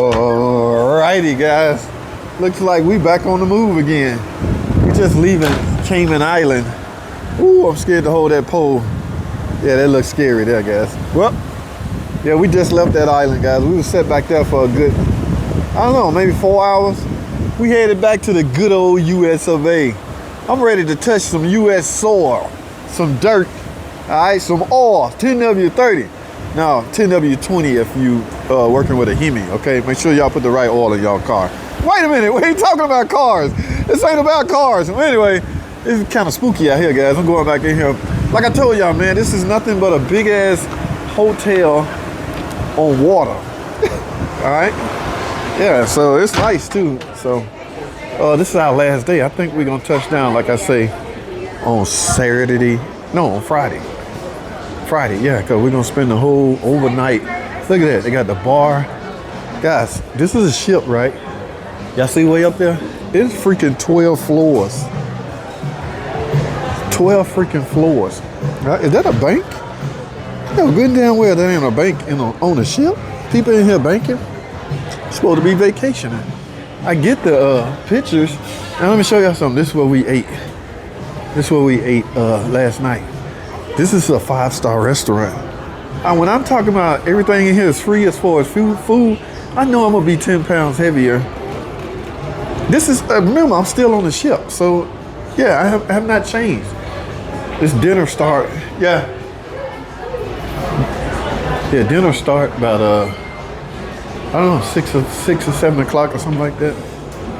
Alrighty, guys. Looks like we back on the move again. We just leaving Cayman Island. Ooh, I'm scared to hold that pole. Yeah, that looks scary there, guys. Well, yeah, we just left that island, guys. We was set back there for a good, I don't know, maybe 4 hours. We headed back to the good old US of A. I'm ready to touch some US soil, some dirt, all right, some oil, 10W30. No, 10W20 if you working with a Hemi, okay? Make sure y'all put the right oil in y'all car. Wait a minute, we ain't talking about cars. This ain't about cars. Anyway, it's kind of spooky out here, guys. I'm going back in here. Like I told y'all, man, this is nothing but a big ass hotel on water. All right? Yeah, so it's nice too. So this is our last day. I think we're gonna touch down, like I say, on Saturday. No, on Friday. Friday, yeah, because we're gonna spend the whole overnight. Look at that, they got the bar. Guys, this is a ship, right? Y'all see way up there? It's freaking 12 floors. 12 freaking floors. Right? Is that a bank? No, good damn well there ain't a bank on a ship. People in here banking. It's supposed to be vacationing. I get the pictures. Now let me show y'all something. This is what we ate. This is what we ate last night. This is a 5-star restaurant. When I'm talking about everything in here is free as far as food, I know I'm gonna be 10 pounds heavier. This is, remember, I'm still on the ship. So yeah, I have not changed. This dinner start, yeah, dinner start about, I don't know, 6 or 7 o'clock or something like that.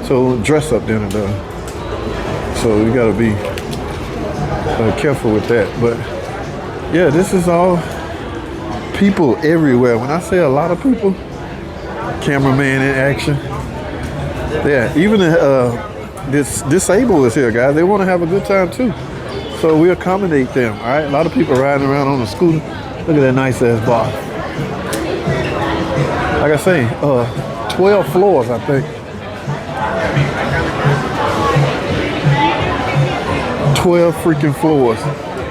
So dress up dinner though. So you gotta be careful with that. But yeah, this is all people everywhere. When I say a lot of people, cameraman in action. Yeah, even this disabled is here, guys. They want to have a good time too. So we accommodate them, all right? A lot of people riding around on a scooter. Look at that nice ass bar. Like I say, 12 floors, I think. 12 freaking floors.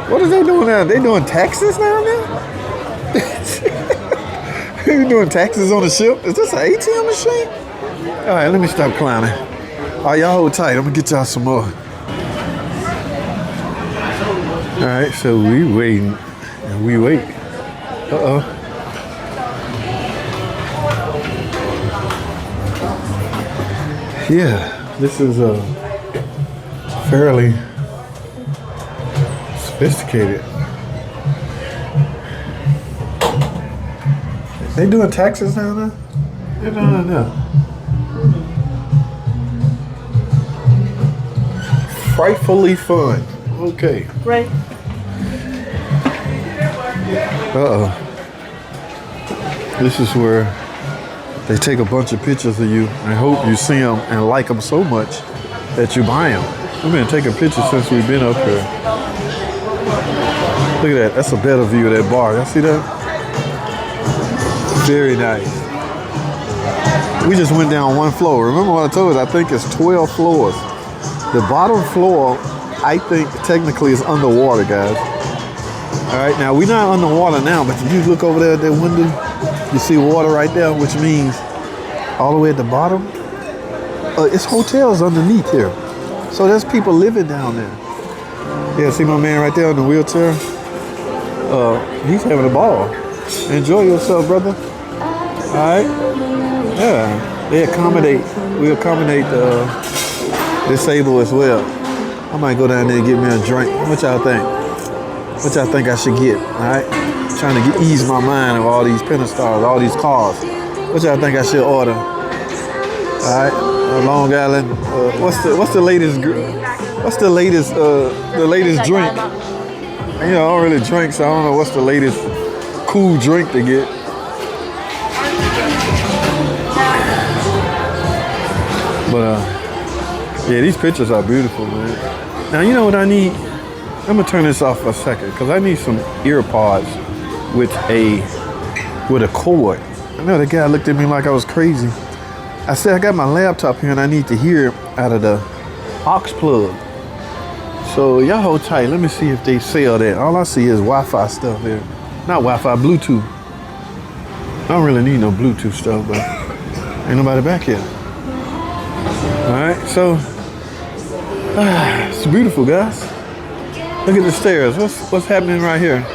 What is they doing now? They doing taxes now? You doing taxes on the ship? Is this an ATM machine? All right, let me stop clowning. All right, y'all hold tight. I'm gonna get y'all some more. All right, so we waiting and we wait. Uh-oh. Yeah, this is fairly sophisticated. They doing taxes now? They're doing it now. Frightfully fun. Okay. Right. Uh-oh. This is where they take a bunch of pictures of you and hope you see them and like them so much that you buy them. We've been taking pictures since we've been up here. Look at that. That's a better view of that bar. Y'all see that? Very nice. We just went down one floor. Remember what I told you? I think it's 12 floors. The bottom floor, I think, technically is underwater, guys. All right, now we're not underwater now, but if you look over there at that window, you see water right there, which means all the way at the bottom, it's hotels underneath here. So there's people living down there. Yeah, see my man right there in the wheelchair? He's having a ball. Enjoy yourself, brother. All right? Yeah, we accommodate disabled as well. I might go down there and get me a drink. What y'all think? What y'all think I should get? All right, trying to ease my mind of all these Pentastars, all these cars. What y'all think I should order? All right, Long Island. What's the latest? What's the latest drink? You know, I don't really drink, so I don't know what's the latest cool drink to get. But yeah, these pictures are beautiful, man. Now, you know what I need? I'm gonna turn this off for a second because I need some ear pods with a cord. I know the guy looked at me like I was crazy. I said, I got my laptop here and I need to hear out of the aux plug. So y'all hold tight. Let me see if they sell that. All I see is Wi-Fi stuff there. Not Wi-Fi, Bluetooth. don't really need no Bluetooth stuff, but ain't nobody back here. All right, so it's beautiful, guys. Look at the stairs. What's happening right here?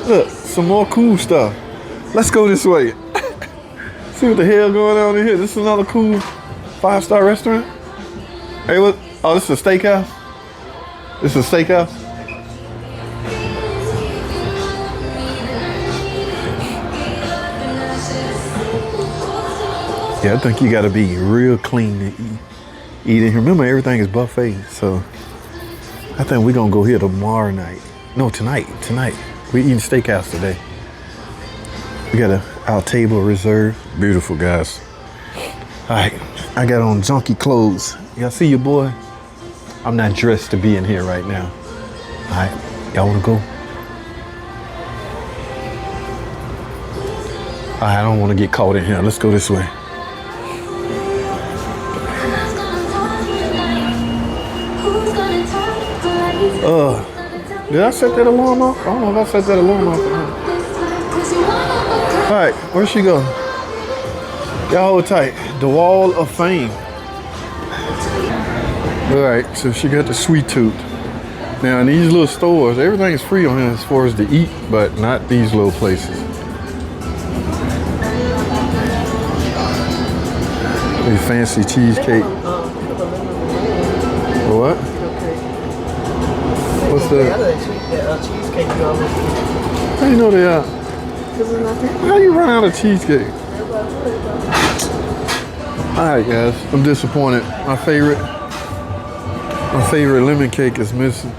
Look, some more cool stuff. Let's go this way. See what the hell going on in here. This is another cool 5-star restaurant. Hey, what? Oh, this is a steakhouse? This is a steakhouse? Yeah, I think you gotta be real clean to eat in here. Remember, everything is buffet, so I think we're gonna go here tomorrow night. No, tonight. We're eating steakhouse today. We got our table reserved. Beautiful, guys. All right, I got on junky clothes. Y'all see your boy? I'm not dressed to be in here right now. All right, y'all wanna go? All right, I don't wanna get caught in here. Let's go this way. Did I set that alarm off? I don't know if I set that alarm off. All right, where'd she go? Y'all hold tight. The Wall of Fame. All right, so she got the sweet tooth. Now in these little stores, everything is free on here as far as to eat, but not these little places. A fancy cheesecake. What? What's that? Cheesecake. How you know they are? How you run out of cheesecake? Alright guys, I'm disappointed. My favorite lemon cake is missing.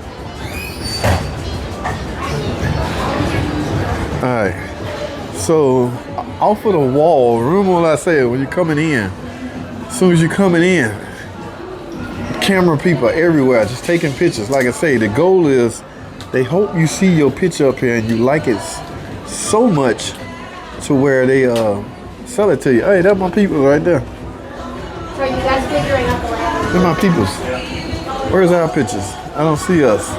Alright. So off of the wall, remember what I said when you're coming in. As soon as you're coming in, camera people everywhere just taking pictures. Like I say, the goal is they hope you see your picture up here and you like it so much to where they sell it to you. Hey, that's my people right there. So you guys figuring out the layout? They're my peoples. Where's our pictures? I don't see us.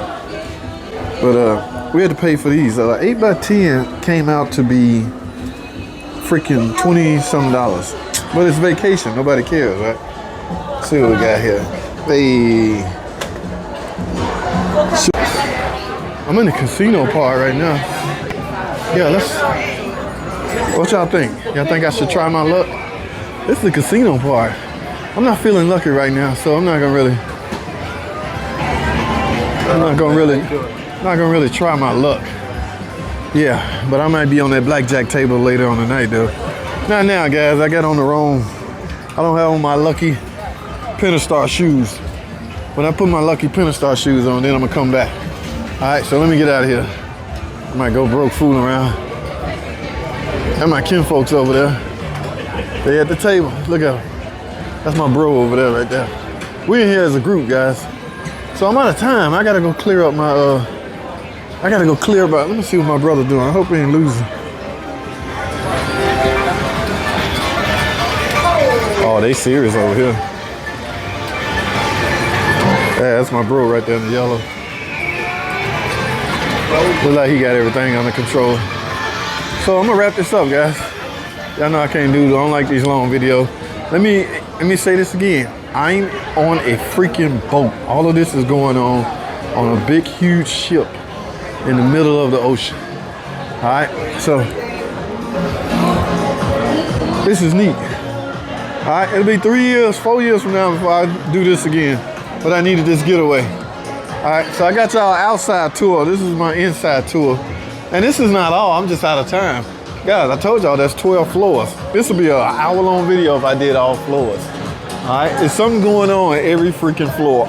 But we had to pay for these. 8x10 came out to be freaking $20-something. But it's vacation. Nobody cares, right? Let's see what we got here. Hey. I'm in the casino part right now. Yeah, what y'all think? Y'all think I should try my luck? This is the casino part. I'm not feeling lucky right now, so I'm not gonna really try my luck. Yeah, but I might be on that blackjack table later on the night though. Not now, guys. I got on the wrong. I don't have on my lucky Pentastar shoes. When I put my lucky Pentastar shoes on, then I'm gonna come back. All right, so let me get out of here. I might go broke fooling around. And my kinfolks over there. They at the table. Look at them. That's my bro over there right there. We in here as a group, guys. So I'm out of time. I gotta go clear up my let me see what my brother doing. I hope he ain't losing. Oh, they serious over here. Yeah, that's my bro right there in the yellow. Look like he got everything under control. So I'm gonna wrap this up, guys. Y'all know I don't like these long videos. Let me say this again. I'm on a freaking boat. All of this is going on a big, huge ship in the middle of the ocean. All right, so this is neat. All right, it'll be 4 years from now before I do this again. But I needed this getaway. All right, so I got y'all outside tour. This is my inside tour. And this is not all, I'm just out of time. Guys, I told y'all that's 12 floors. This will be an hour-long video if I did all floors. All right, there's something going on at every freaking floor.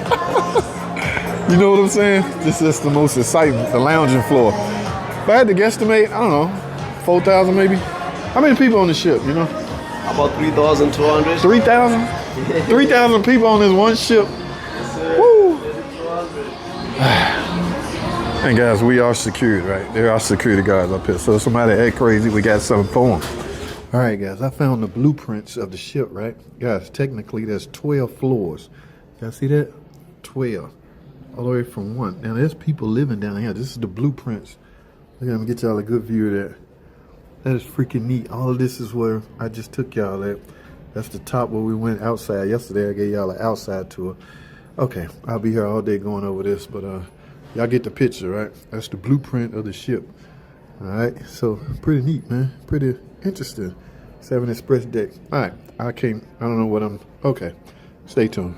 You know what I'm saying? This is the most exciting, the lounging floor. If I had to guesstimate, I don't know, 4,000 maybe? How many people on the ship, you know? About 3,200. 3,000? 3,000 people on this one ship. Woo! And guys, we are secured, right? There are security guards up here. So if somebody act crazy, we got something for them. All right, guys, I found the blueprints of the ship, right? Guys, technically there's 12 floors. Y'all see that? 12. All the way from 1. Now there's people living down here. This is the blueprints. Look at them, get y'all a good view of that. That is freaking neat. All of this is where I just took y'all at. That's the top where we went outside. Yesterday I gave y'all an outside tour. Okay, I'll be here all day going over this, but y'all get the picture, right? That's the blueprint of the ship. All right, so pretty neat, man. Pretty interesting. 7 express deck. All right, I don't know what I'm, okay. Stay tuned.